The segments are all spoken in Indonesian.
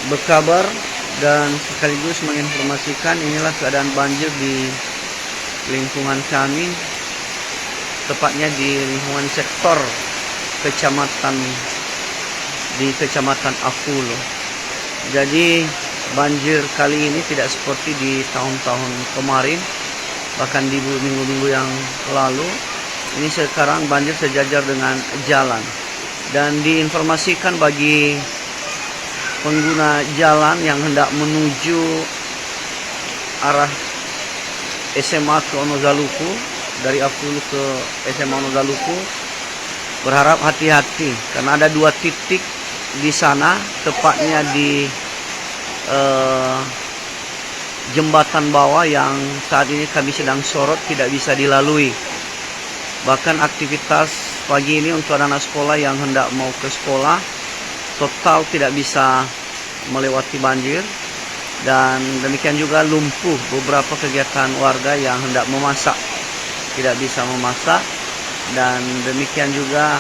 berkabar dan sekaligus menginformasikan inilah keadaan banjir di lingkungan kami, tepatnya di lingkungan sektor kecamatan Apulo. Jadi banjir kali ini tidak seperti di tahun-tahun kemarin, bahkan di minggu-minggu yang lalu. Ini sekarang banjir sejajar dengan jalan, dan diinformasikan bagi pengguna jalan yang hendak menuju arah SMA ke Onozaluku, dari Apulo ke SMA Onozaluku, berharap hati-hati karena ada 2 titik di sana, tepatnya di jembatan bawah yang saat ini kami sedang sorot tidak bisa dilalui. Bahkan aktivitas pagi ini untuk anak-anak sekolah yang hendak mau ke sekolah total tidak bisa melewati banjir, dan demikian juga lumpuh beberapa kegiatan warga yang hendak memasak tidak bisa memasak, dan demikian juga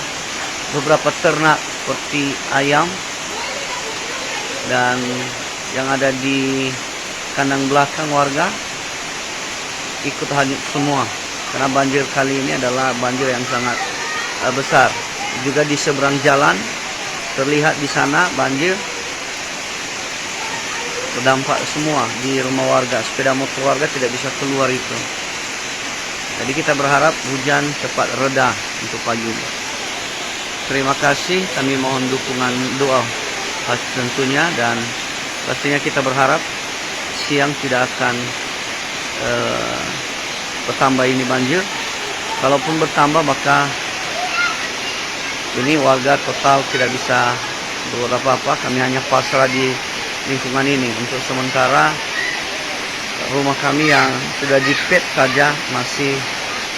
beberapa ternak seperti ayam dan yang ada di kandang belakang warga ikut hanyut semua, karena banjir kali ini adalah banjir yang sangat besar. Juga di seberang jalan terlihat di sana banjir berdampak semua di rumah warga, sepeda motor warga tidak bisa keluar itu. Jadi kita berharap hujan cepat reda untuk pagi ini. Terima kasih, kami mohon dukungan doa tentunya, dan pastinya kita berharap siang tidak akan bertambah ini banjir. Kalaupun bertambah maka ini warga total tidak bisa berbuat apa-apa. Kami hanya pasrah di lingkungan ini. Untuk sementara rumah kami yang sudah dipet saja masih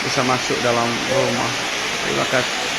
bisa masuk dalam rumah. Terima kasih.